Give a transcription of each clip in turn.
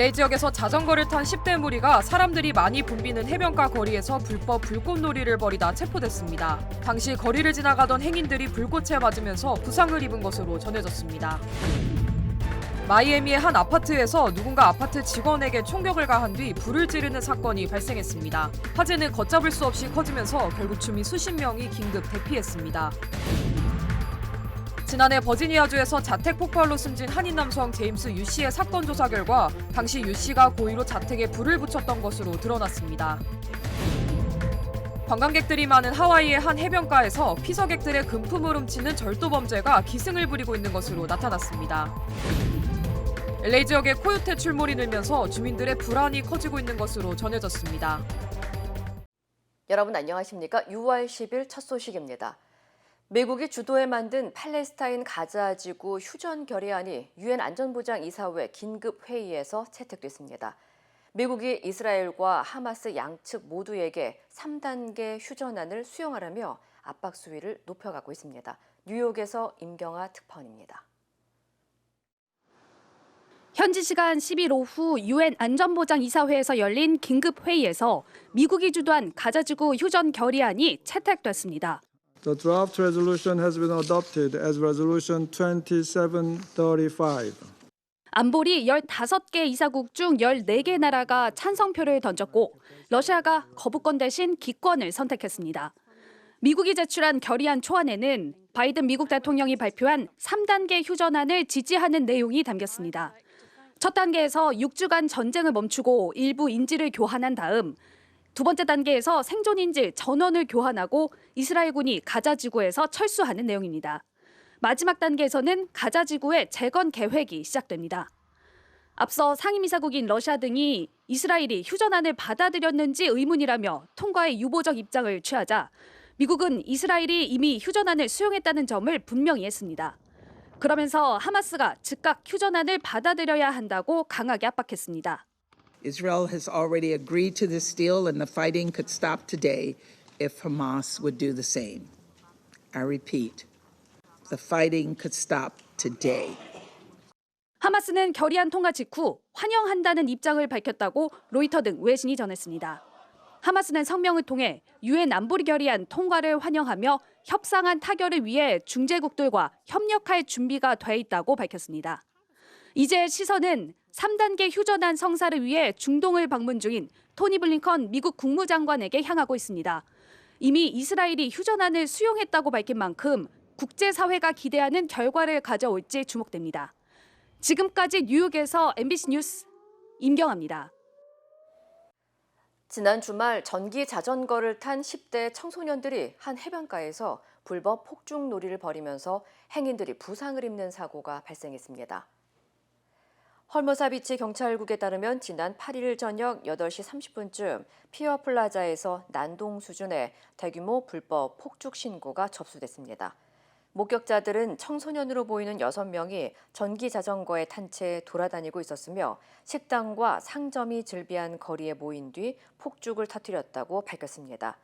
LA 지역에서 자전거를 탄 10대 무리가 사람들이 많이 붐비는 해변가 거리에서 불법 불꽃놀이를 벌이다 체포됐습니다. 당시 거리를 지나가던 행인들이 불꽃에 맞으면서 부상을 입은 것으로 전해졌습니다. 마이애미의 한 아파트에서 누군가 아파트 직원에게 총격을 가한 뒤 불을 지르는 사건이 발생했습니다. 화재는 걷잡을 수 없이 커지면서 결국 주민 수십 명이 긴급 대피했습니다. 지난해 버지니아주에서 자택 폭발로 숨진 한인 남성 제임스 유 씨의 사건 조사 결과 당시 유 씨가 고의로 자택에 불을 붙였던 것으로 드러났습니다. 관광객들이 많은 하와이의 한 해변가에서 피서객들의 금품을 훔치는 절도 범죄가 기승을 부리고 있는 것으로 나타났습니다. LA 지역에 코요테 출몰이 늘면서 주민들의 불안이 커지고 있는 것으로 전해졌습니다. 여러분 안녕하십니까? 6월 10일 첫 소식입니다. 미국이 주도해 만든 팔레스타인 가자 지구 휴전 결의안이 유엔 안전보장 이사회 긴급 회의에서 채택됐습니다. 미국이 이스라엘과 하마스 양측 모두에게 3단계 휴전안을 수용하라며 압박 수위를 높여가고 있습니다. 뉴욕에서 임경아 특파원입니다. 현지 시간 10일 오후 유엔 안전보장이사회에서 열린 긴급 회의에서 미국이 주도한 가자지구 휴전 결의안이 채택됐습니다. The draft resolution has been adopted as Resolution 2735. 안보리 15개 이사국 중 14개 나라가 찬성표를 던졌고 러시아가 거부권 대신 기권을 선택했습니다. 미국이 제출한 결의안 초안에는 바이든 미국 대통령이 발표한 3단계 휴전안을 지지하는 내용이 담겼습니다. 첫 단계에서 6주간 전쟁을 멈추고 일부 인질을 교환한 다음 두 번째 단계에서 생존인질 전원을 교환하고 이스라엘군이 가자지구에서 철수하는 내용입니다. 마지막 단계에서는 가자지구의 재건 계획이 시작됩니다. 앞서 상임이사국인 러시아 등이 이스라엘이 휴전안을 받아들였는지 의문이라며 통과에 유보적 입장을 취하자 미국은 이스라엘이 이미 휴전안을 수용했다는 점을 분명히 했습니다. 그러면서 하마스가 즉각 휴전안을 받아들여야 한다고 강하게 압박했습니다. Israel has already agreed to this deal and the fighting could stop today if Hamas would do the same. I repeat, the fighting could stop today. 하마스는 결의안 통과 직후 환영한다는 입장을 밝혔다고 로이터 등 외신이 전했습니다. 하마스는 성명을 통해 유엔 안보리 결의안 통과를 환영하며 협상안 타결을 위해 중재국들과 협력할 준비가 돼 있다고 밝혔습니다. 이제 시선은 3단계 휴전안 성사를 위해 중동을 방문 중인 토니 블링컨 미국 국무장관에게 향하고 있습니다. 이미 이스라엘이 휴전안을 수용했다고 밝힌 만큼 국제사회가 기대하는 결과를 가져올지 주목됩니다. 지금까지 뉴욕에서 MBC 뉴스 임경아입니다. 지난 주말 전기 자전거를 탄 10대 청소년들이 한 해변가에서 불법 폭죽놀이를 벌이면서 행인들이 부상을 입는 사고가 발생했습니다. 헐머사비치 경찰국에 따르면 지난 8일 저녁 8시 30분쯤 피어 플라자에서 난동 수준의 대규모 불법 폭죽 신고가 접수됐습니다. 목격자들은 청소년으로 보이는 6명이 전기 자전거에 탄 채 돌아다니고 있었으며 식당과 상점이 즐비한 거리에 모인 뒤 폭죽을 터뜨렸다고 밝혔습니다.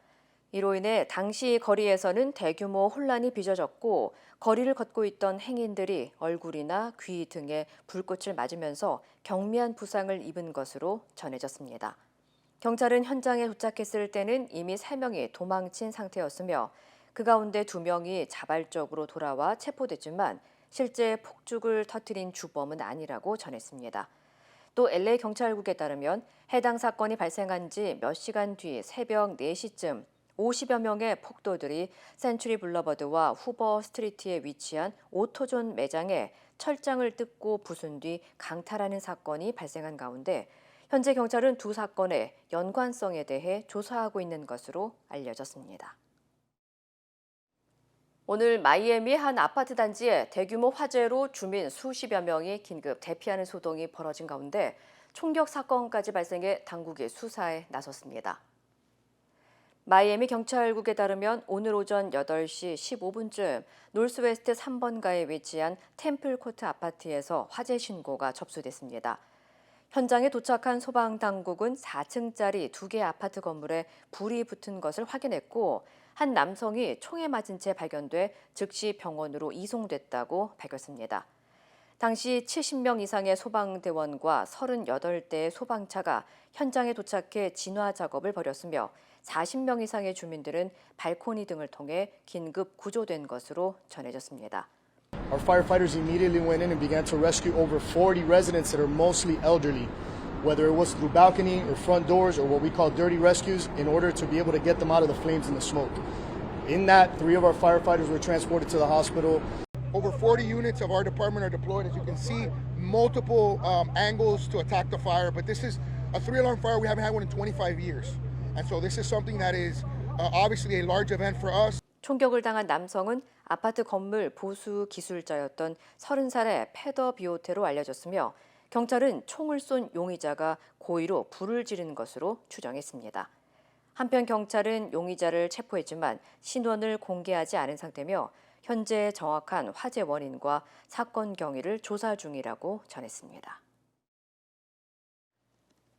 이로 인해 당시 거리에서는 대규모 혼란이 빚어졌고 거리를 걷고 있던 행인들이 얼굴이나 귀 등에 불꽃을 맞으면서 경미한 부상을 입은 것으로 전해졌습니다. 경찰은 현장에 도착했을 때는 이미 3명이 도망친 상태였으며 그 가운데 2명이 자발적으로 돌아와 체포됐지만 실제 폭죽을 터뜨린 주범은 아니라고 전했습니다. 또 LA 경찰국에 따르면 해당 사건이 발생한 지 몇 시간 뒤 새벽 4시쯤 50여 명의 폭도들이 센츄리 블러버드와 후버 스트리트에 위치한 오토존 매장에 철장을 뜯고 부순 뒤 강탈하는 사건이 발생한 가운데 현재 경찰은 두 사건의 연관성에 대해 조사하고 있는 것으로 알려졌습니다. 오늘 마이애미 한 아파트 단지에 대규모 화재로 주민 수십여 명이 긴급 대피하는 소동이 벌어진 가운데 총격 사건까지 발생해 당국이 수사에 나섰습니다. 마이애미 경찰국에 따르면 오늘 오전 8시 15분쯤 노스웨스트 3번가에 위치한 템플코트 아파트에서 화재 신고가 접수됐습니다. 현장에 도착한 소방당국은 4층짜리 2개 아파트 건물에 불이 붙은 것을 확인했고 한 남성이 총에 맞은 채 발견돼 즉시 병원으로 이송됐다고 밝혔습니다. 당시 70명 이상의 소방대원과 38대의 소방차가 현장에 도착해 진화 작업을 벌였으며 40명 이상의 주민들은 발코니 등을 통해 긴급 구조된 것으로 전해졌습니다. Our firefighters immediately went in and began to rescue over 40 residents that are mostly elderly, whether it was through balcony or front doors or what we call dirty rescues, in order to be able to get them out of the flames and the smoke. In that, 3 of our firefighters were transported to the hospital. Over 40 units of our department are deployed. As you can see, multiple angles to attack the fire, but this is a 3-alarm fire. We haven't had one in 25 years. And so this is something that is obviously a large event for us. 총격을 당한 남성은 아파트 건물 보수 기술자였던 30살의 페더 비오테로 알려졌으며 경찰은 총을 쏜 용의자가 고의로 불을 지른 것으로 추정했습니다. 한편 경찰은 용의자를 체포했지만 신원을 공개하지 않은 상태며 현재 정확한 화재 원인과 사건 경위를 조사 중이라고 전했습니다.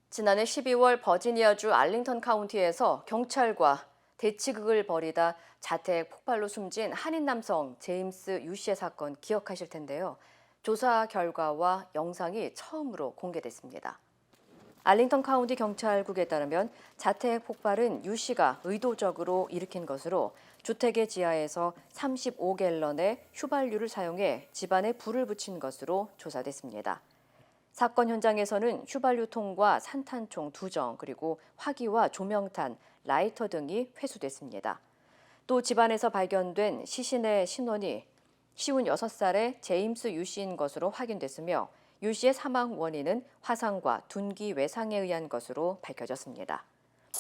지난해 12월 버지니아주 알링턴 카운티에서 경찰과 대치극을 벌이다 자택 폭발로 숨진 한인 남성 제임스 유 씨의 사건 기억하실 텐데요. 조사 결과와 영상이 처음으로 공개됐습니다. 알링턴 카운티 경찰국에 따르면 자택 폭발은 유 씨가 의도적으로 일으킨 것으로 주택의 지하에서 35갤런의 휘발유를 사용해 집안에 불을 붙인 것으로 조사됐습니다. 사건 현장에서는 휘발유통과 산탄총 2정 그리고 화기와 조명탄, 라이터 등이 회수됐습니다. 또 집안에서 발견된 시신의 신원이 56살의 제임스 유 씨인 것으로 확인됐으며 유 씨의 사망 원인은 화상과 둔기 외상에 의한 것으로 밝혀졌습니다.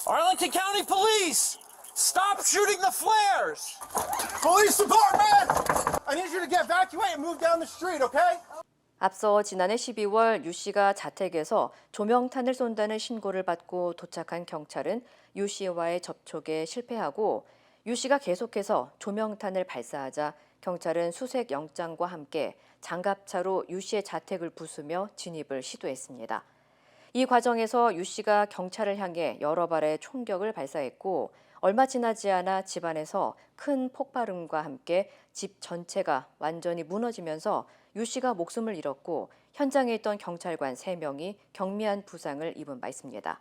Arlington County Police, stop shooting the flares. Police Department, I need you to get evacuate and move down the street, okay? 앞서 지난해 12월 유 씨가 자택에서 조명탄을 쏜다는 신고를 받고 도착한 경찰은 유 씨와의 접촉에 실패하고 유 씨가 계속해서 조명탄을 발사하자 경찰은 수색 영장과 함께 장갑차로 유 씨의 자택을 부수며 진입을 시도했습니다. 이 과정에서 유 씨가 경찰을 향해 여러 발의 총격을 발사했고 얼마 지나지 않아 집안에서 큰 폭발음과 함께 집 전체가 완전히 무너지면서 유 씨가 목숨을 잃었고 현장에 있던 경찰관 3명이 경미한 부상을 입은 바 있습니다.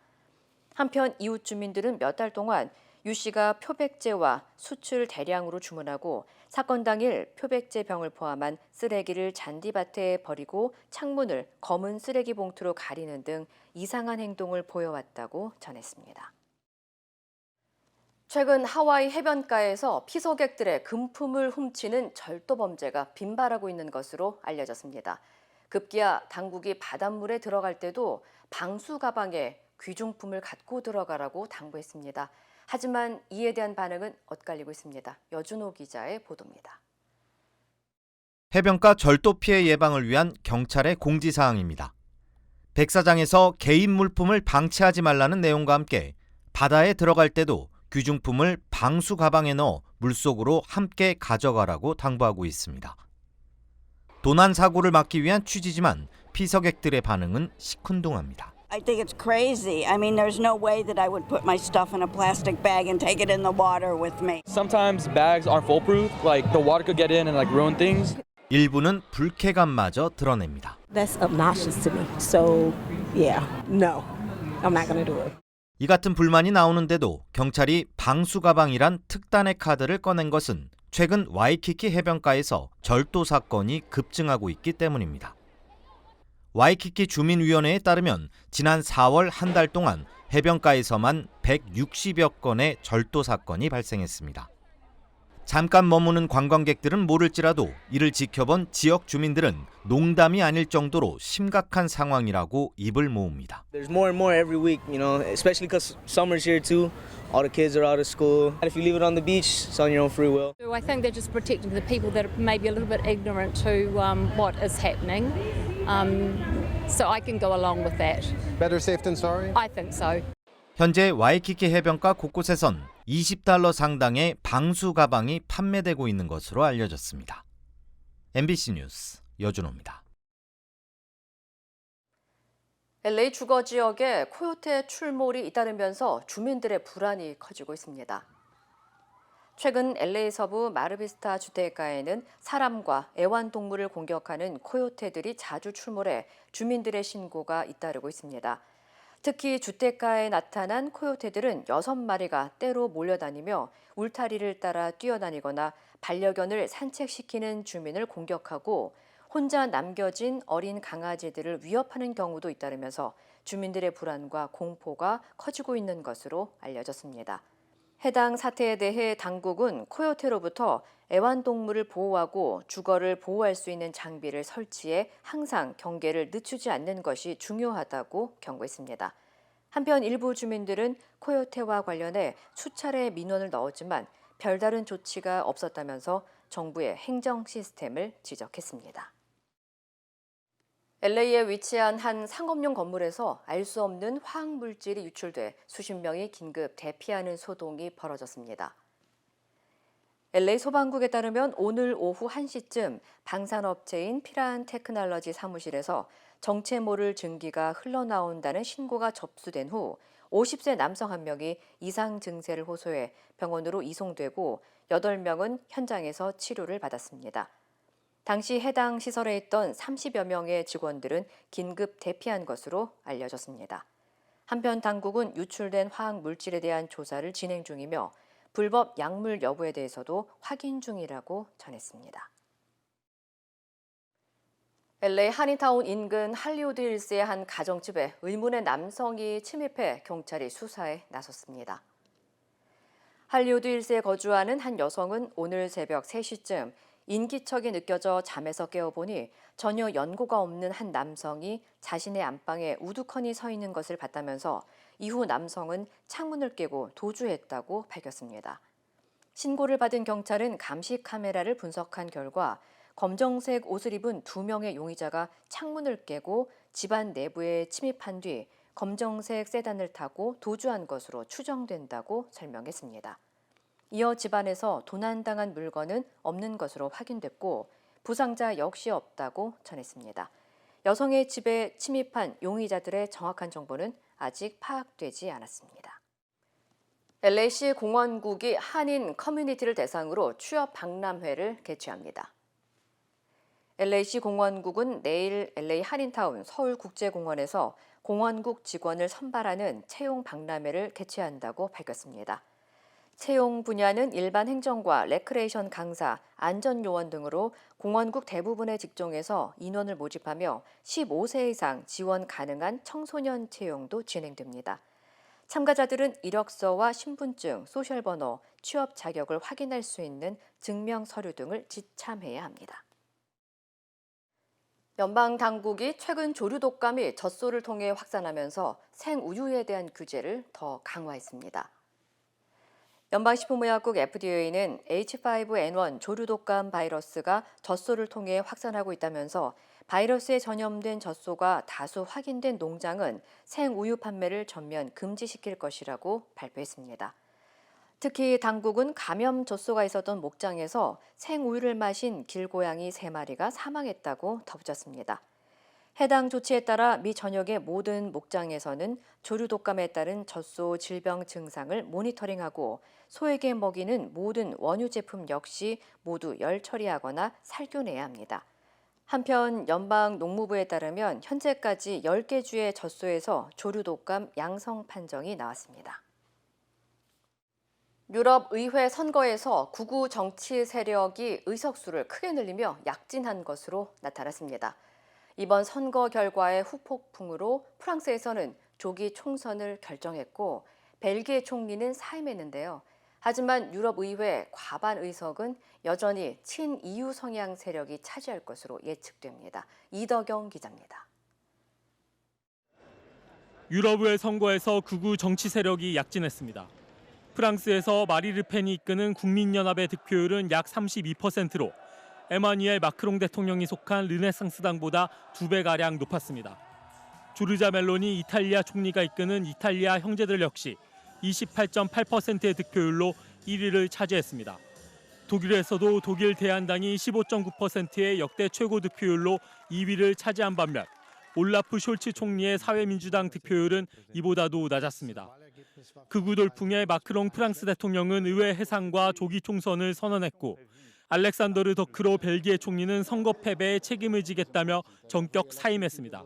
한편 이웃 주민들은 몇 달 동안 유 씨가 표백제와 수출 대량으로 주문하고 사건 당일 표백제 병을 포함한 쓰레기를 잔디밭에 버리고 창문을 검은 쓰레기 봉투로 가리는 등 이상한 행동을 보여왔다고 전했습니다. 최근 하와이 해변가에서 피서객들의 금품을 훔치는 절도 범죄가 빈발하고 있는 것으로 알려졌습니다. 급기야 당국이 바닷물에 들어갈 때도 방수 가방에 귀중품을 갖고 들어가라고 당부했습니다. 하지만 이에 대한 반응은 엇갈리고 있습니다. 여준호 기자의 보도입니다. 해변가 절도 피해 예방을 위한 경찰의 공지사항입니다. 백사장에서 개인 물품을 방치하지 말라는 내용과 함께 바다에 들어갈 때도 귀중품을 방수 가방에 넣어 물속으로 함께 가져가라고 당부하고 있습니다. 도난 사고를 막기 위한 취지지만 피서객들의 반응은 시큰둥합니다. I think it's crazy. I mean, there's no way that I would put my stuff in a plastic bag and take it in the water with me. Sometimes bags aren't foolproof. Like the water could get in and like ruin things. 일부는 불쾌감마저 드러냅니다. That's obnoxious to me. So, yeah, no, I'm not going to do it. 이 같은 불만이 나오는데도 경찰이 방수 가방이란 특단의 카드를 꺼낸 것은 최근 와이키키 해변가에서 절도 사건이 급증하고 있기 때문입니다. 와이키키 주민위원회에 따르면 지난 4월 한 달 동안 해변가에서만 160여 건의 절도 사건이 발생했습니다. 잠깐 머무는 관광객들은 모를지라도 이를 지켜본 지역 주민들은 농담이 아닐 정도로 심각한 상황이라고 입을 모읍니다. There's more and more every week, you know, especially because summer's here too. All the kids are out of school. If you leave it on the beach, it's on your own free will. I think they're just protecting the people that are maybe a little bit ignorant to what is happening. So I can go along with that. Better safe than sorry? I think so. 현재 와이키키 해변가 곳곳에선 $20 상당의 방수 가방이 판매되고 있는 것으로 알려졌습니다. MBC 뉴스 여준호입니다. LA 주거 지역에 코요테 출몰이 잇따르면서 주민들의 불안이 커지고 있습니다. 최근 LA 서부 마르비스타 주택가에는 사람과 애완동물을 공격하는 코요테들이 자주 출몰해 주민들의 신고가 잇따르고 있습니다. 특히 주택가에 나타난 코요테들은 6마리가 때로 몰려다니며 울타리를 따라 뛰어다니거나 반려견을 산책시키는 주민을 공격하고 혼자 남겨진 어린 강아지들을 위협하는 경우도 잇따르면서 주민들의 불안과 공포가 커지고 있는 것으로 알려졌습니다. 해당 사태에 대해 당국은 코요테로부터 애완동물을 보호하고 주거를 보호할 수 있는 장비를 설치해 항상 경계를 늦추지 않는 것이 중요하다고 경고했습니다. 한편 일부 주민들은 코요테와 관련해 수차례 민원을 넣었지만 별다른 조치가 없었다면서 정부의 행정 시스템을 지적했습니다. LA에 위치한 한 상업용 건물에서 알 수 없는 화학물질이 유출돼 수십 명이 긴급 대피하는 소동이 벌어졌습니다. LA 소방국에 따르면 오늘 오후 1시쯤 방산업체인 피란 테크놀로지 사무실에서 정체 모를 증기가 흘러나온다는 신고가 접수된 후 50세 남성 한 명이 이상 증세를 호소해 병원으로 이송되고 8명은 현장에서 치료를 받았습니다. 당시 해당 시설에 있던 30여 명의 직원들은 긴급 대피한 것으로 알려졌습니다. 한편 당국은 유출된 화학 물질에 대한 조사를 진행 중이며 불법 약물 여부에 대해서도 확인 중이라고 전했습니다. LA 한인타운 인근 할리우드 힐스의 한 가정집에 의문의 남성이 침입해 경찰이 수사에 나섰습니다. 할리우드 힐스에 거주하는 한 여성은 오늘 새벽 3시쯤 인기척이 느껴져 잠에서 깨어보니 전혀 연고가 없는 한 남성이 자신의 안방에 우두커니 서 있는 것을 봤다면서 이후 남성은 창문을 깨고 도주했다고 밝혔습니다. 신고를 받은 경찰은 감시 카메라를 분석한 결과 검정색 옷을 입은 2명의 용의자가 창문을 깨고 집안 내부에 침입한 뒤 검정색 세단을 타고 도주한 것으로 추정된다고 설명했습니다. 이어 집안에서 도난당한 물건은 없는 것으로 확인됐고 부상자 역시 없다고 전했습니다. 여성의 집에 침입한 용의자들의 정확한 정보는 아직 파악되지 않았습니다. LA시 공원국이 한인 커뮤니티를 대상으로 취업 박람회를 개최합니다. LA시 공원국은 내일 LA 한인타운 서울국제공원에서 공원국 직원을 선발하는 채용 박람회를 개최한다고 밝혔습니다. 채용 분야는 일반 행정과 레크레이션 강사, 안전요원 등으로 공원국 대부분의 직종에서 인원을 모집하며 15세 이상 지원 가능한 청소년 채용도 진행됩니다. 참가자들은 이력서와 신분증, 소셜번호, 취업 자격을 확인할 수 있는 증명 서류 등을 지참해야 합니다. 연방 당국이 최근 조류 독감이 젖소를 통해 확산하면서 생우유에 대한 규제를 더 강화했습니다. 연방식품의약국 FDA는 H5N1 조류 독감 바이러스가 젖소를 통해 확산하고 있다면서 바이러스에 전염된 젖소가 다수 확인된 농장은 생우유 판매를 전면 금지시킬 것이라고 발표했습니다. 특히 당국은 감염 젖소가 있었던 목장에서 생우유를 마신 길고양이 3마리가 사망했다고 덧붙였습니다. 해당 조치에 따라 미 전역의 모든 목장에서는 조류 독감에 따른 젖소 질병 증상을 모니터링하고 소에게 먹이는 모든 원유 제품 역시 모두 열 처리하거나 살균해야 합니다. 한편 연방 농무부에 따르면 현재까지 10개 주의 젖소에서 조류 독감 양성 판정이 나왔습니다. 유럽 의회 선거에서 극우 정치 세력이 의석수를 크게 늘리며 약진한 것으로 나타났습니다. 이번 선거 결과의 후폭풍으로 프랑스에서는 조기 총선을 결정했고 벨기에 총리는 사임했는데요. 하지만 유럽의회 과반 의석은 여전히 친EU 성향 세력이 차지할 것으로 예측됩니다. 이덕영 기자입니다. 유럽의회 선거에서 극우 정치 세력이 약진했습니다. 프랑스에서 마리 르펜이 이끄는 국민연합의 득표율은 약 32%로 에마뉘엘 마크롱 대통령이 속한 르네상스당보다 2배가량 높았습니다. 조르자 멜로니 이탈리아 총리가 이끄는 이탈리아 형제들 역시 28.8%의 득표율로 1위를 차지했습니다. 독일에서도 독일 대한당이 15.9%의 역대 최고 득표율로 2위를 차지한 반면 올라프 숄츠 총리의 사회민주당 득표율은 이보다도 낮았습니다. 극우 돌풍의 마크롱 프랑스 대통령은 의회 해산과 조기 총선을 선언했고 알렉산더르 더크로 벨기에 총리는 선거 패배에 책임을 지겠다며 전격 사임했습니다.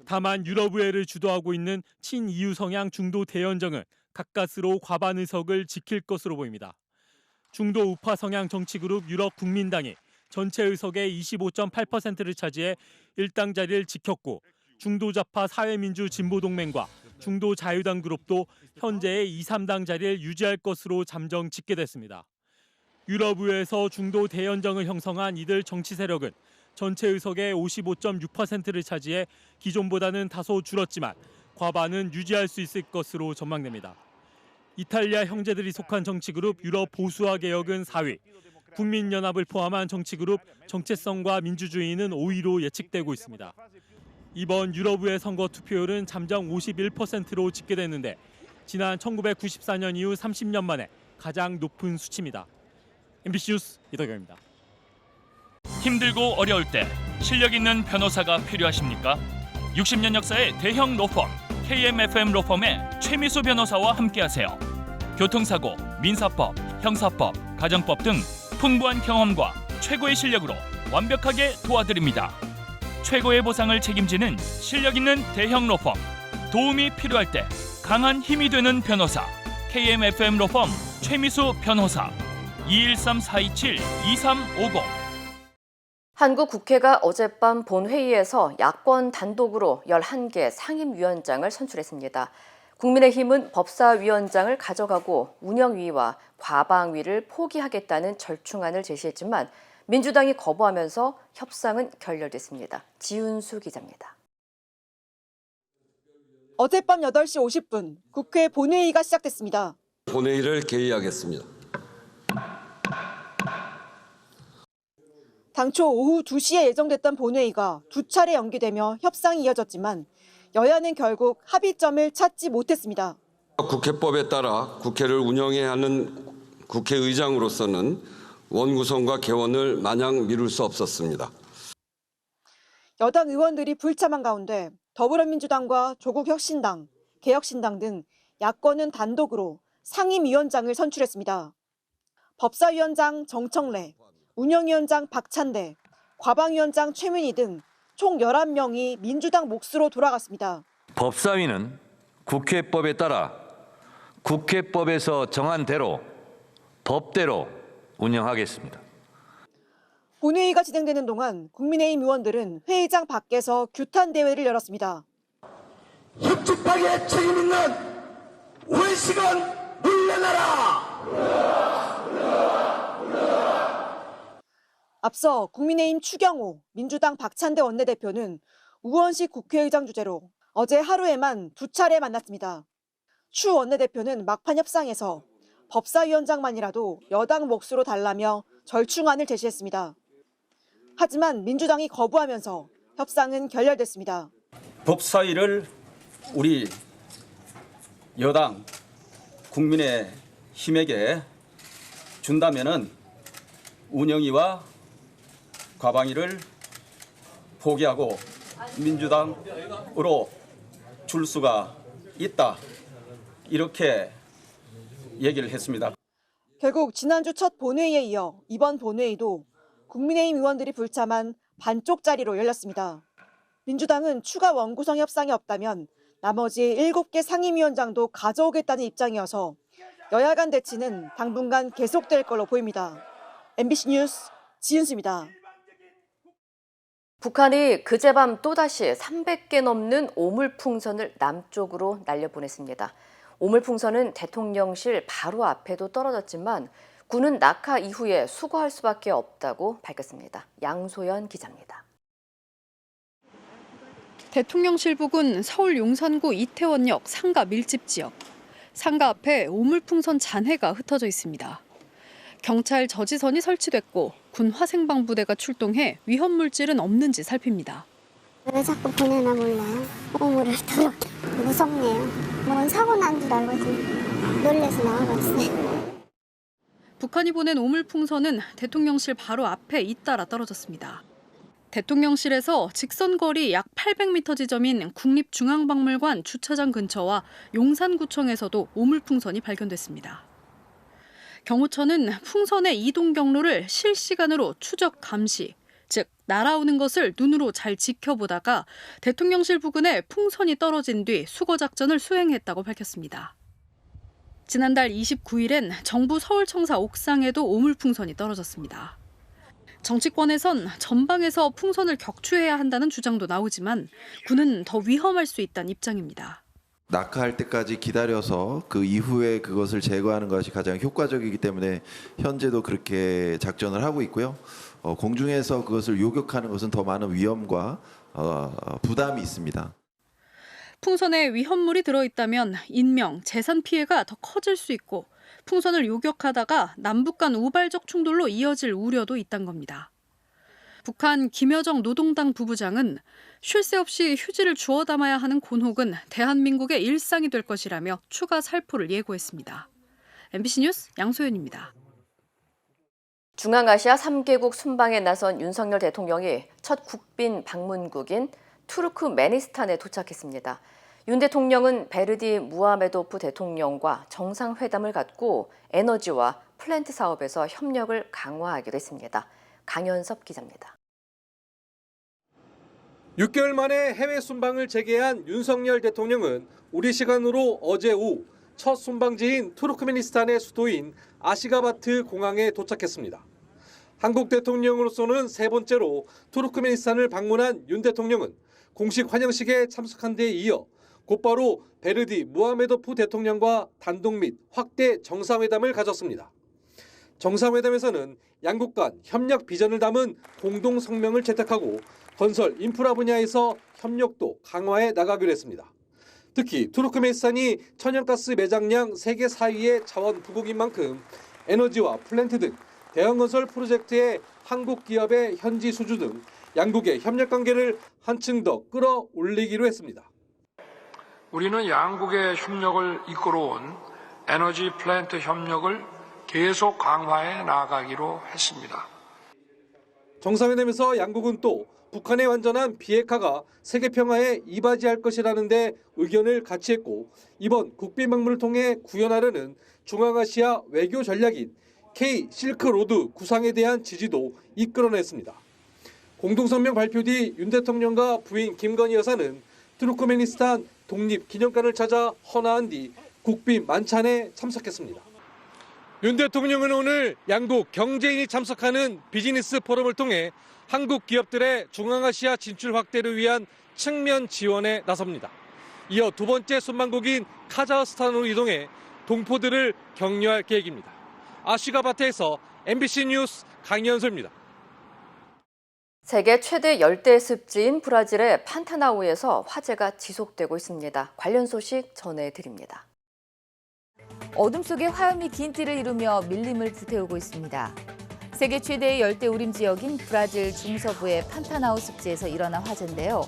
다만 유럽의회를 주도하고 있는 친EU 성향 중도 대연정은 가까스로 과반 의석을 지킬 것으로 보입니다. 중도 우파 성향 정치그룹 유럽 국민당이 전체 의석의 25.8%를 차지해 1당 자리를 지켰고 중도 좌파 사회민주 진보동맹과 중도 자유당 그룹도 현재의 2, 3당 자리를 유지할 것으로 잠정 짓게 됐습니다. 유럽의회에서 중도 대연정을 형성한 이들 정치 세력은 전체 의석의 55.6%를 차지해 기존보다는 다소 줄었지만 과반은 유지할 수 있을 것으로 전망됩니다. 이탈리아 형제들이 속한 정치그룹 유럽 보수화 개혁은 4위, 국민연합을 포함한 정치그룹 정체성과 민주주의는 5위로 예측되고 있습니다. 이번 유럽의회 선거 투표율은 잠정 51%로 집계됐는데 지난 1994년 이후 30년 만에 가장 높은 수치입니다. MBC 뉴스 이덕영입니다. 힘들고 어려울 때 실력 있는 변호사가 필요하십니까? 60년 역사의 대형 로펌 KMFM 로펌의 최미수 변호사와 함께하세요. 교통사고, 민사법, 형사법, 가정법 등 풍부한 경험과 최고의 실력으로 완벽하게 도와드립니다. 최고의 보상을 책임지는 실력 있는 대형 로펌. 도움이 필요할 때 강한 힘이 되는 변호사 KMFM 로펌 최미수 변호사 213-427-2350. 한국 국회가 어젯밤 본회의에서 야권 단독으로 11개 상임위원장을 선출했습니다. 국민의힘은 법사위원장을 가져가고 운영위와 과방위를 포기하겠다는 절충안을 제시했지만 민주당이 거부하면서 협상은 결렬됐습니다. 지윤수 기자입니다. 어젯밤 8시 50분 국회 본회의가 시작됐습니다. 본회의를 개의하겠습니다. 당초 오후 2시에 예정됐던 본회의가 2차례 연기되며 협상이 이어졌지만 여야는 결국 합의점을 찾지 못했습니다. 국회법에 따라 국회를 운영해야 하는 국회의장으로서는 원구성과 개원을 마냥 미룰 수 없었습니다. 여당 의원들이 불참한 가운데 더불어민주당과 조국혁신당, 개혁신당 등 야권은 단독으로 상임위원장을 선출했습니다. 법사위원장 정청래, 운영위원장 박찬대, 과방위원장 최민희 등 총 11명이 민주당 몫으로 돌아갔습니다. 법사위는 국회법에 따라 국회법에서 정한 대로 법대로 운영하겠습니다. 본회의가 진행되는 동안 국민의힘 의원들은 회의장 밖에서 규탄 대회를 열었습니다. 혁집하게 책임 있는 원식은 물러나라! 앞서 국민의힘 추경호, 민주당 박찬대 원내대표는 우원식 국회의장 주재로 어제 하루에만 2차례 만났습니다. 추 원내대표는 막판 협상에서 법사위원장만이라도 여당 몫으로 달라며 절충안을 제시했습니다. 하지만 민주당이 거부하면서 협상은 결렬됐습니다. 법사위를 우리 여당 국민의힘에게 준다면은 운영위와 과방위를 포기하고 민주당으로 줄 수가 있다. 이렇게 얘기를 했습니다. 결국 지난주 첫 본회의에 이어 이번 본회의도 국민의힘 의원들이 불참한 반쪽짜리로 열렸습니다. 민주당은 추가 원구성 협상이 없다면 나머지 7개 상임위원장도 가져오겠다는 입장이어서 여야 간 대치는 당분간 계속될 걸로 보입니다. MBC 뉴스 지윤수입니다. 북한이 그제밤 또다시 300개 넘는 오물풍선을 남쪽으로 날려보냈습니다. 오물풍선은 대통령실 바로 앞에도 떨어졌지만 군은 낙하 이후에 수거할 수밖에 없다고 밝혔습니다. 양소연 기자입니다. 대통령실 부근 서울 용산구 이태원역 상가 밀집 지역. 상가 앞에 오물풍선 잔해가 흩어져 있습니다. 경찰 저지선이 설치됐고 군 화생방부대가 출동해 위험 물질은 없는지 살핍니다. 왜 자꾸 보내나 몰라요. 오물을 털어 무섭네요. 뭔 사고 난 줄 알고 지금 놀래서 나와봤어요. 북한이 보낸 오물풍선은 대통령실 바로 앞에 잇따라 떨어졌습니다. 대통령실에서 직선거리 약 800m 지점인 국립중앙박물관 주차장 근처와 용산구청에서도 오물풍선이 발견됐습니다. 경호처는 풍선의 이동 경로를 실시간으로 추적 감시, 즉 날아오는 것을 눈으로 잘 지켜보다가 대통령실 부근에 풍선이 떨어진 뒤 수거 작전을 수행했다고 밝혔습니다. 지난달 29일엔 정부 서울청사 옥상에도 오물풍선이 떨어졌습니다. 정치권에선 전방에서 풍선을 격추해야 한다는 주장도 나오지만 군은 더 위험할 수 있다는 입장입니다. 낙하할 때까지 기다려서 그 이후에 그것을 제거하는 것이 가장 효과적이기 때문에 현재도 그렇게 작전을 하고 있고요. 공중에서 그것을 요격하는 것은 더 많은 위험과 부담이 있습니다. 풍선에 위험물이 들어있다면 인명, 재산 피해가 더 커질 수 있고 풍선을 요격하다가 남북 간 우발적 충돌로 이어질 우려도 있다는 겁니다. 북한 김여정 노동당 부부장은 쉴 새 없이 휴지를 주워 담아야 하는 곤혹은 대한민국의 일상이 될 것이라며 추가 살포를 예고했습니다. MBC 뉴스 양소연입니다. 중앙아시아 3개국 순방에 나선 윤석열 대통령이 첫 국빈 방문국인 투르크메니스탄에 도착했습니다. 윤 대통령은 베르디 무하메도프 대통령과 정상회담을 갖고 에너지와 플랜트 사업에서 협력을 강화하기로 했습니다. 강현섭 기자입니다. 6개월 만에 해외 순방을 재개한 윤석열 대통령은 우리 시간으로 어제 오후 첫 순방지인 투르크메니스탄의 수도인 아시가바트 공항에 도착했습니다. 한국 대통령으로서는 세 번째로 투르크메니스탄을 방문한 윤 대통령은 공식 환영식에 참석한 데에 이어 곧바로 베르디 무하메도프 대통령과 단독 및 확대 정상회담을 가졌습니다. 정상회담에서는 양국 간 협력 비전을 담은 공동 성명을 채택하고 건설 인프라 분야에서 협력도 강화해 나가기로 했습니다. 특히 투르크메니스탄이 천연가스 매장량 세계 4위의 자원 부국인 만큼 에너지와 플랜트 등 대형건설 프로젝트의 한국 기업의 현지 수주 등 양국의 협력 관계를 한층 더 끌어올리기로 했습니다. 우리는 양국의 협력을 이끌어온 에너지 플랜트 협력을 계속 강화해 나가기로 했습니다. 정상회담에서 양국은 또 북한의 완전한 비핵화가 세계 평화에 이바지할 것이라는 데 의견을 같이 했고 이번 국빈 방문을 통해 구현하려는 중앙아시아 외교 전략인 K 실크로드 구상에 대한 지지도 이끌어냈습니다. 공동성명 발표 뒤 윤 대통령과 부인 김건희 여사는 투르크메니스탄 독립기념관을 찾아 헌화한 뒤 국빈 만찬에 참석했습니다. 윤 대통령은 오늘 양국 경제인이 참석하는 비즈니스 포럼을 통해 한국 기업들의 중앙아시아 진출 확대를 위한 측면 지원에 나섭니다. 이어 두 번째 순방국인 카자흐스탄으로 이동해 동포들을 격려할 계획입니다. 아시가바트에서 MBC 뉴스 강현소입니다. 세계 최대 열대 습지인 브라질의 판타나우에서 화재가 지속되고 있습니다. 관련 소식 전해드립니다. 어둠 속에 화염이 긴 띠를 이루며 밀림을 불태우고 있습니다. 세계 최대의 열대우림 지역인 브라질 중서부의 판타나우 습지에서 일어난 화재인데요.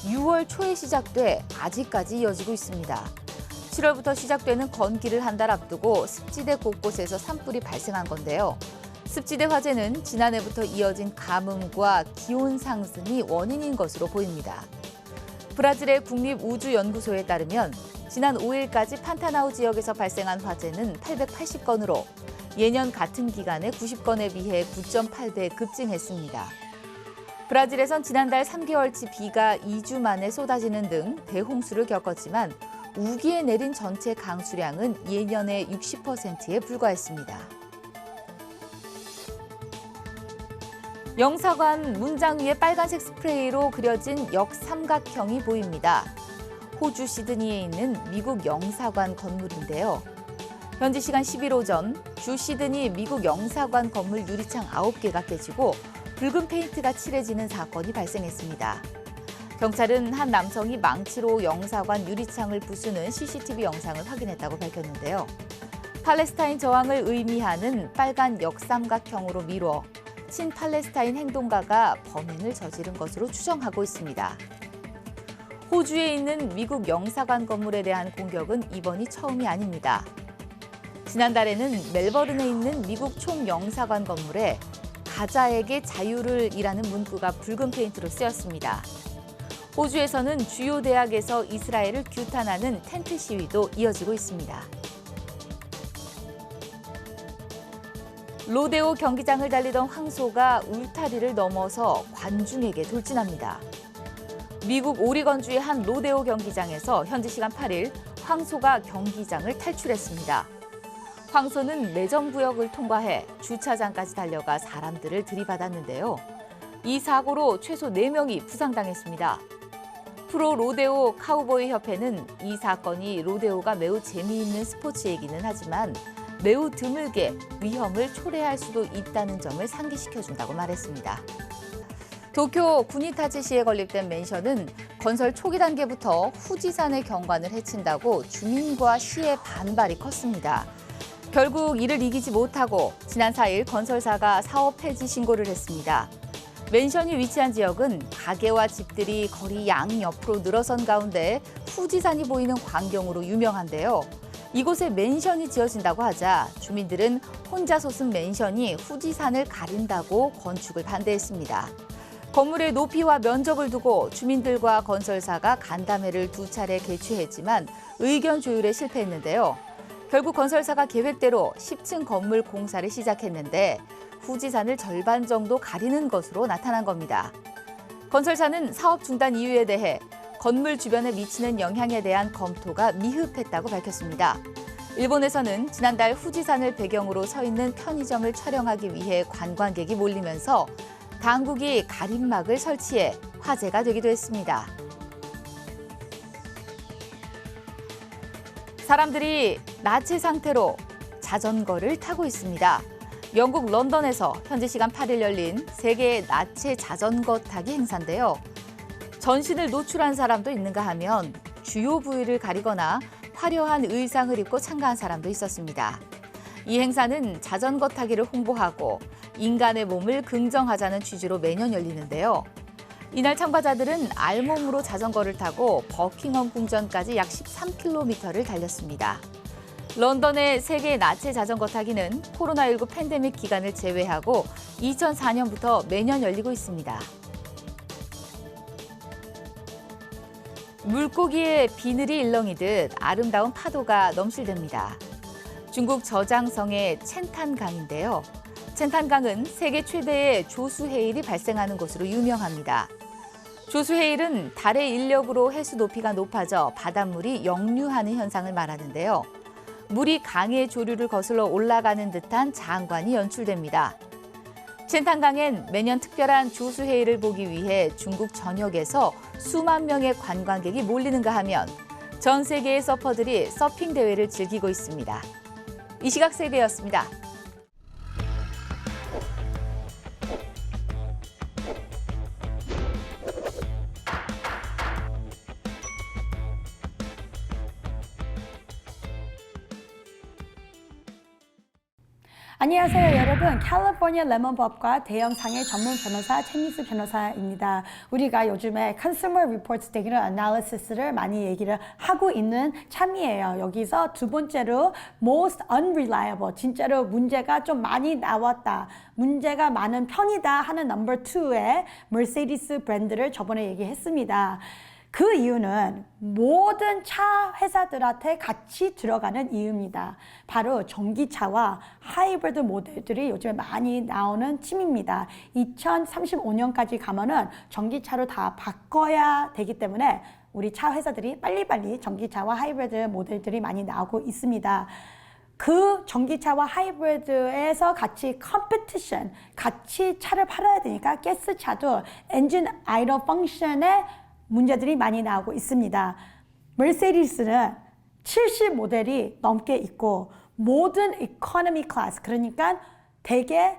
6월 초에 시작돼 아직까지 이어지고 있습니다. 7월부터 시작되는 건기를 한 달 앞두고 습지대 곳곳에서 산불이 발생한 건데요. 습지대 화재는 지난해부터 이어진 가뭄과 기온 상승이 원인인 것으로 보입니다. 브라질의 국립우주연구소에 따르면 지난 5일까지 판타나우 지역에서 발생한 화재는 880건으로 예년 같은 기간의 90건에 비해 9.8배 급증했습니다. 브라질에선 지난달 3개월치 비가 2주 만에 쏟아지는 등 대홍수를 겪었지만 우기에 내린 전체 강수량은 예년의 60%에 불과했습니다. 영사관 문장 위에 빨간색 스프레이로 그려진 역삼각형이 보입니다. 호주 시드니에 있는 미국 영사관 건물인데요. 현지 시간 10일 오전 주 시드니 미국 영사관 건물 유리창 9개가 깨지고 붉은 페인트가 칠해지는 사건이 발생했습니다. 경찰은 한 남성이 망치로 영사관 유리창을 부수는 CCTV 영상을 확인했다고 밝혔는데요. 팔레스타인 저항을 의미하는 빨간 역삼각형으로 미뤄 친팔레스타인 행동가가 범행을 저지른 것으로 추정하고 있습니다. 호주에 있는 미국 영사관 건물에 대한 공격은 이번이 처음이 아닙니다. 지난달에는 멜버른에 있는 미국 총영사관 건물에 가자에게 자유를 이라는 문구가 붉은 페인트로 쓰였습니다. 호주에서는 주요 대학에서 이스라엘을 규탄하는 텐트 시위도 이어지고 있습니다. 로데오 경기장을 달리던 황소가 울타리를 넘어서 관중에게 돌진합니다. 미국 오리건주의 한 로데오 경기장에서 현지 시간 8일 황소가 경기장을 탈출했습니다. 황소는 매점구역을 통과해 주차장까지 달려가 사람들을 들이받았는데요. 이 사고로 최소 4명이 부상당했습니다. 프로 로데오 카우보이 협회는 이 사건이 로데오가 매우 재미있는 스포츠이기는 하지만 매우 드물게 위험을 초래할 수도 있다는 점을 상기시켜준다고 말했습니다. 도쿄 구니타치시에 건립된 맨션은 건설 초기 단계부터 후지산의 경관을 해친다고 주민과 시의 반발이 컸습니다. 결국 이를 이기지 못하고 지난 4일 건설사가 사업 폐지 신고를 했습니다. 맨션이 위치한 지역은 가게와 집들이 거리 양옆으로 늘어선 가운데 후지산이 보이는 광경으로 유명한데요. 이곳에 맨션이 지어진다고 하자 주민들은 혼자 솟은 맨션이 후지산을 가린다고 건축을 반대했습니다. 건물의 높이와 면적을 두고 주민들과 건설사가 간담회를 2차례 개최했지만 의견 조율에 실패했는데요. 결국 건설사가 계획대로 10층 건물 공사를 시작했는데 후지산을 절반 정도 가리는 것으로 나타난 겁니다. 건설사는 사업 중단 이유에 대해 건물 주변에 미치는 영향에 대한 검토가 미흡했다고 밝혔습니다. 일본에서는 지난달 후지산을 배경으로 서 있는 편의점을 촬영하기 위해 관광객이 몰리면서 당국이 가림막을 설치해 화제가 되기도 했습니다. 사람들이 나체 상태로 자전거를 타고 있습니다. 영국 런던에서 현지 시간 8일 열린 세계 나체 자전거 타기 행사인데요. 전신을 노출한 사람도 있는가 하면 주요 부위를 가리거나 화려한 의상을 입고 참가한 사람도 있었습니다. 이 행사는 자전거 타기를 홍보하고 인간의 몸을 긍정하자는 취지로 매년 열리는데요. 이날 참가자들은 알몸으로 자전거를 타고 버킹엄 궁전까지 약 13km를 달렸습니다. 런던의 세계 나체 자전거 타기는 코로나19 팬데믹 기간을 제외하고 2004년부터 매년 열리고 있습니다. 물고기의 비늘이 일렁이듯 아름다운 파도가 넘실댑니다. 중국 저장성의 첸탄강인데요. 첸탄강은 세계 최대의 조수해일이 발생하는 곳으로 유명합니다. 조수해일은 달의 인력으로 해수 높이가 높아져 바닷물이 역류하는 현상을 말하는데요. 물이 강의 조류를 거슬러 올라가는 듯한 장관이 연출됩니다. 첸탄강엔 매년 특별한 조수해일을 보기 위해 중국 전역에서 수만 명의 관광객이 몰리는가 하면 전 세계의 서퍼들이 서핑 대회를 즐기고 있습니다. 이 시각 세계였습니다. 안녕하세요 여러분, 캘리포니아 레몬법과 대형상해 전문 변호사 최미수 변호사입니다. 우리가 요즘에 Consumer Reports Data Analysis를 많이 얘기를 하고 있는 참이에요. 여기서 두 번째로 Most Unreliable, 진짜로 문제가 좀 많이 나왔다, 문제가 많은 편이다 하는 넘버 2의 머세디스 브랜드를 저번에 얘기했습니다. 그 이유는 모든 차 회사들한테 같이 들어가는 이유입니다. 바로 전기차와 하이브리드 모델들이 요즘에 많이 나오는 팀입니다. 2035년까지 가면은 전기차로 다 바꿔야 되기 때문에 우리 차 회사들이 빨리빨리 전기차와 하이브리드 모델들이 많이 나오고 있습니다. 그 전기차와 하이브리드에서 같이 컴피티션, 같이 차를 팔아야 되니까 가스차도 엔진 아이돌 펑션에 문제들이 많이 나오고 있습니다. 머세디스는 70 모델이 넘게 있고 모든 이코노미 클래스, 그러니까 되게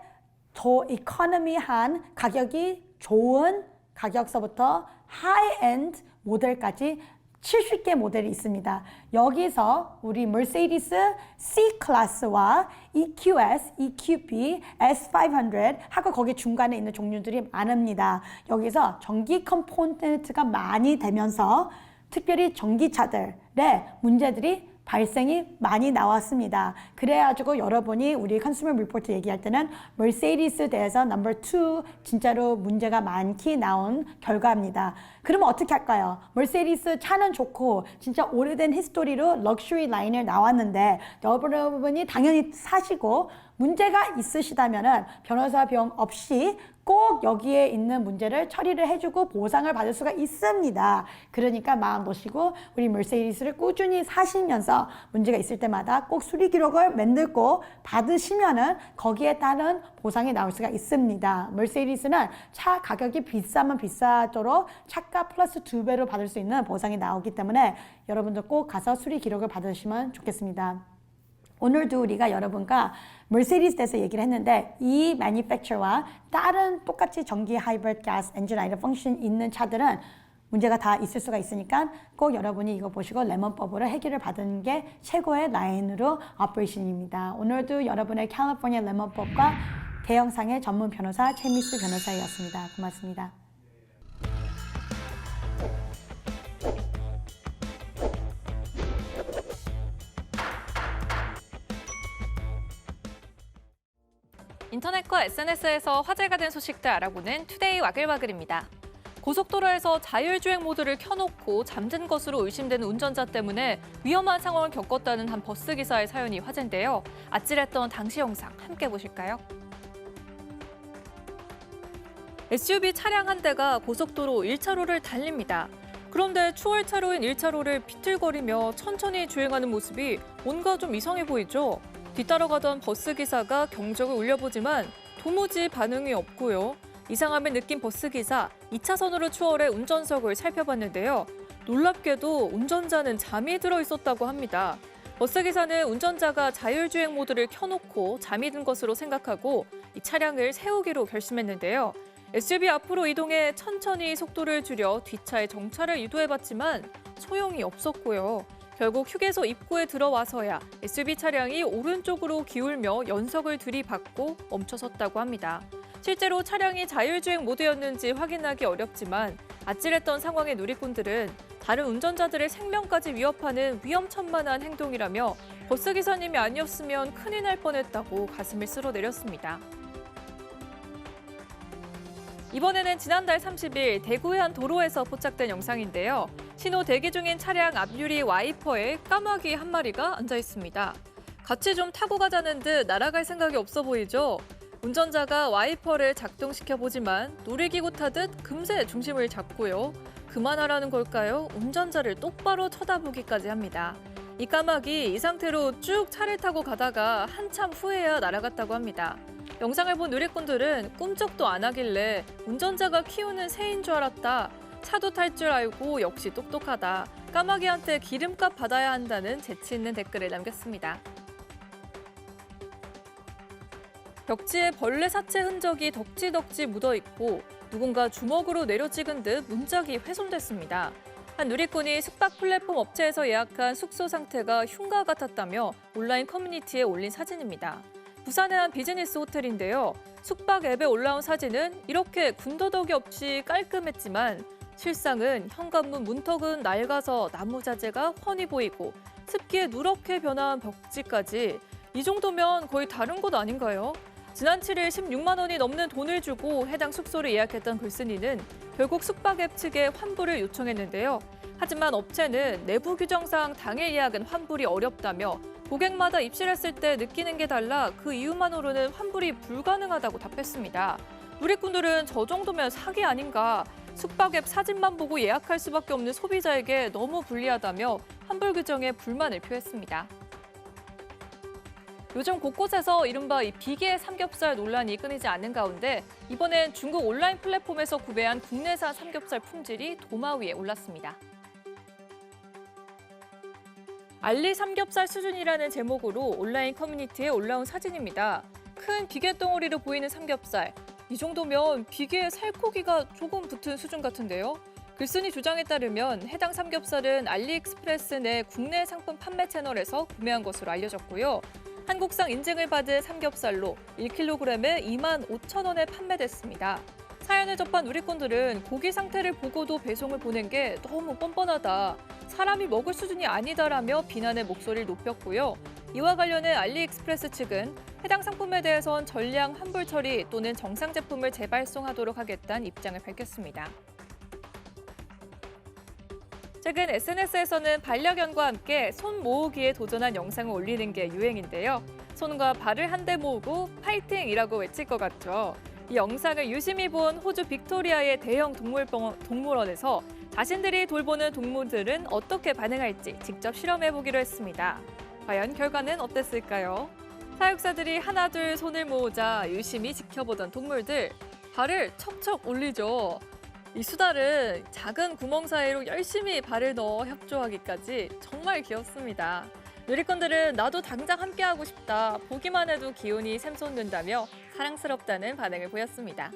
더 이코노미한 가격이 좋은 가격서부터 하이엔드 모델까지 70개 모델이 있습니다. 여기서 우리 머세디스 C 클래스와 EQS, EQB, S500 하고 거기 중간에 있는 종류들이 많습니다. 여기서 전기 컴포넌트가 많이 되면서 특별히 전기차들의 문제들이 발생이 많이 나왔습니다. 그래가지고 여러분이 우리 컨슈머 리포트 얘기할 때는 머세디스에 대해서 넘버 2 진짜로 문제가 많게 나온 결과입니다. 그러면 어떻게 할까요? 머세디스 차는 좋고 진짜 오래된 히스토리로 럭셔리 라인을 나왔는데 여러분이 당연히 사시고 문제가 있으시다면 변호사 비용 없이 꼭 여기에 있는 문제를 처리를 해주고 보상을 받을 수가 있습니다. 그러니까 마음 놓으시고 우리 머세디스를 꾸준히 사시면서 문제가 있을 때마다 꼭 수리 기록을 만들고 받으시면은 거기에 따른 보상이 나올 수가 있습니다. 머세디스는 차 가격이 비싸면 비싸도록 차가 플러스 2배로 받을 수 있는 보상이 나오기 때문에 여러분들 꼭 가서 수리 기록을 받으시면 좋겠습니다. 오늘도 우리가 여러분과 머세디스에 대해서 얘기를 했는데 이 manufacturer와 다른 똑같이 전기 하이브리드 가스 엔진 아이더 펑션 있는 차들은 문제가 다 있을 수가 있으니까 꼭 여러분이 이거 보시고 레몬법으로 해결을 받은 게 최고의 라인으로 오퍼레이션입니다. 오늘도 여러분의 캘리포니아 레몬법과 대형상의 전문 변호사 최미수 변호사였습니다. 고맙습니다. 인터넷과 SNS에서 화제가 된 소식들 알아보는 투데이 와글와글입니다. 고속도로에서 자율주행 모드를 켜놓고 잠든 것으로 의심되는 운전자 때문에 위험한 상황을 겪었다는 한 버스기사의 사연이 화제인데요. 아찔했던 당시 영상 함께 보실까요? SUV 차량 한 대가 고속도로 1차로를 달립니다. 그런데 추월차로인 1차로를 비틀거리며 천천히 주행하는 모습이 뭔가 좀 이상해 보이죠? 뒤따라가던 버스기사가 경적을 울려보지만 도무지 반응이 없고요. 이상함을 느낀 버스기사 2차선으로 추월해 운전석을 살펴봤는데요. 놀랍게도 운전자는 잠이 들어 있었다고 합니다. 버스기사는 운전자가 자율주행 모드를 켜놓고 잠이 든 것으로 생각하고 이 차량을 세우기로 결심했는데요. SUV 앞으로 이동해 천천히 속도를 줄여 뒷차의 정차를 유도해봤지만 소용이 없었고요. 결국 휴게소 입구에 들어와서야 SUV 차량이 오른쪽으로 기울며 연석을 들이받고 멈춰섰다고 합니다. 실제로 차량이 자율주행 모드였는지 확인하기 어렵지만 아찔했던 상황의 누리꾼들은 다른 운전자들의 생명까지 위협하는 위험천만한 행동이라며 버스기사님이 아니었으면 큰일 날 뻔했다고 가슴을 쓸어내렸습니다. 이번에는 지난달 30일 대구의 한 도로에서 포착된 영상인데요. 신호 대기 중인 차량 앞유리 와이퍼에 까마귀 한 마리가 앉아 있습니다. 같이 좀 타고 가자는 듯 날아갈 생각이 없어 보이죠? 운전자가 와이퍼를 작동시켜보지만 놀이기구 타듯 금세 중심을 잡고요. 그만하라는 걸까요? 운전자를 똑바로 쳐다보기까지 합니다. 이 까마귀 이 상태로 쭉 차를 타고 가다가 한참 후에야 날아갔다고 합니다. 영상을 본 누리꾼들은 꿈쩍도 안 하길래 운전자가 키우는 새인 줄 알았다. 차도 탈 줄 알고 역시 똑똑하다. 까마귀한테 기름값 받아야 한다는 재치 있는 댓글을 남겼습니다. 벽지에 벌레 사체 흔적이 덕지덕지 묻어있고 누군가 주먹으로 내려찍은 듯 문짝이 훼손됐습니다. 한 누리꾼이 숙박 플랫폼 업체에서 예약한 숙소 상태가 흉가 같았다며 온라인 커뮤니티에 올린 사진입니다. 부산의 한 비즈니스 호텔인데요. 숙박 앱에 올라온 사진은 이렇게 군더더기 없이 깔끔했지만 실상은 현관문 문턱은 낡아서 나무 자재가 훤히 보이고 습기에 누렇게 변화한 벽지까지 이 정도면 거의 다른 곳 아닌가요? 지난 7일 16만 원이 넘는 돈을 주고 해당 숙소를 예약했던 글쓴이는 결국 숙박 앱 측에 환불을 요청했는데요. 하지만 업체는 내부 규정상 당일 예약은 환불이 어렵다며 고객마다 입실했을 때 느끼는 게 달라 그 이유만으로는 환불이 불가능하다고 답했습니다. 누리꾼들은 저 정도면 사기 아닌가, 숙박 앱 사진만 보고 예약할 수밖에 없는 소비자에게 너무 불리하다며 환불 규정에 불만을 표했습니다. 요즘 곳곳에서 이른바 이 비계 삼겹살 논란이 끊이지 않는 가운데 이번엔 중국 온라인 플랫폼에서 구매한 국내산 삼겹살 품질이 도마 위에 올랐습니다. 알리 삼겹살 수준이라는 제목으로 온라인 커뮤니티에 올라온 사진입니다. 큰 비계 덩어리로 보이는 삼겹살. 이 정도면 비계에 살코기가 조금 붙은 수준 같은데요. 글쓴이 주장에 따르면 해당 삼겹살은 알리익스프레스 내 국내 상품 판매 채널에서 구매한 것으로 알려졌고요. 한국상 인증을 받은 삼겹살로 1kg에 25,000원에 판매됐습니다. 사연을 접한 누리꾼들은 고기 상태를 보고도 배송을 보낸 게 너무 뻔뻔하다. 사람이 먹을 수준이 아니다라며 비난의 목소리를 높였고요. 이와 관련해 알리익스프레스 측은 해당 상품에 대해선 전량 환불 처리 또는 정상 제품을 재발송하도록 하겠다는 입장을 밝혔습니다. 최근 SNS에서는 반려견과 함께 손 모으기에 도전한 영상을 올리는 게 유행인데요. 손과 발을 한데 모으고 파이팅이라고 외칠 것 같죠. 이 영상을 유심히 본 호주 빅토리아의 대형 동물원에서 자신들이 돌보는 동물들은 어떻게 반응할지 직접 실험해보기로 했습니다. 과연 결과는 어땠을까요? 사육사들이 하나 둘 손을 모으자 유심히 지켜보던 동물들, 발을 척척 올리죠. 이 수달은 작은 구멍 사이로 열심히 발을 넣어 협조하기까지 정말 귀엽습니다. 누리꾼들은 나도 당장 함께하고 싶다, 보기만 해도 기운이 샘솟는다며 사랑스럽다는 반응을 보였습니다.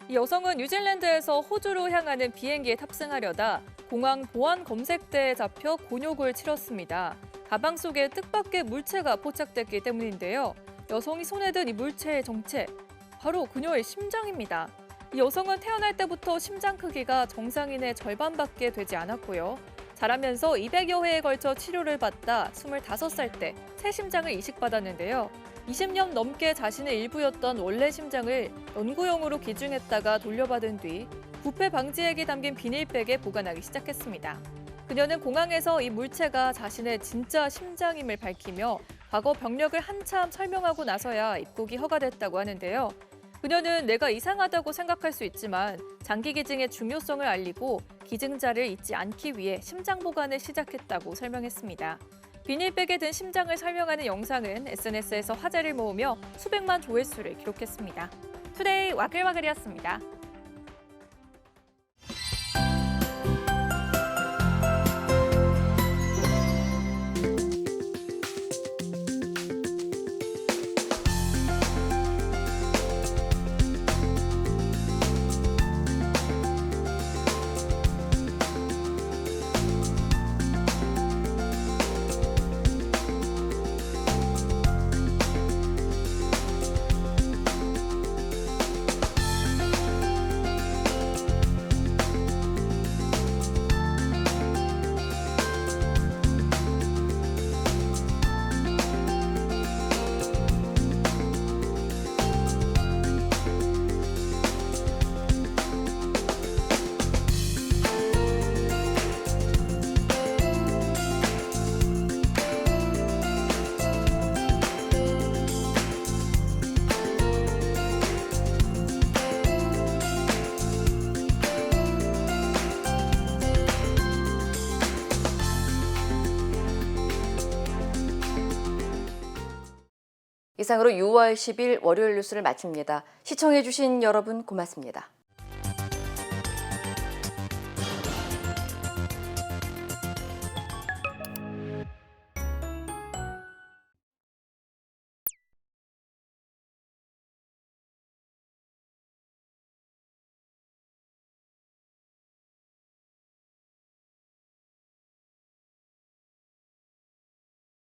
이 여성은 뉴질랜드에서 호주로 향하는 비행기에 탑승하려다 공항 보안 검색대에 잡혀 곤욕을 치렀습니다. 가방 속에 뜻밖의 물체가 포착됐기 때문인데요. 여성이 손에 든 이 물체의 정체, 바로 그녀의 심장입니다. 이 여성은 태어날 때부터 심장 크기가 정상인의 절반밖에 되지 않았고요. 자라면서 200여 회에 걸쳐 치료를 받다 25살 때 새 심장을 이식받았는데요. 20년 넘게 자신의 일부였던 원래 심장을 연구용으로 기증했다가 돌려받은 뒤 부패 방지액이 담긴 비닐백에 보관하기 시작했습니다. 그녀는 공항에서 이 물체가 자신의 진짜 심장임을 밝히며 과거 병력을 한참 설명하고 나서야 입국이 허가됐다고 하는데요. 그녀는 내가 이상하다고 생각할 수 있지만 장기 기증의 중요성을 알리고 기증자를 잊지 않기 위해 심장 보관을 시작했다고 설명했습니다. 비닐백에 든 심장을 설명하는 영상은 SNS에서 화제를 모으며 수백만 조회수를 기록했습니다. 투데이 와글와글이었습니다. 이상으로 6월 10일 월요일 뉴스를 마칩니다. 시청해주신 여러분 고맙습니다.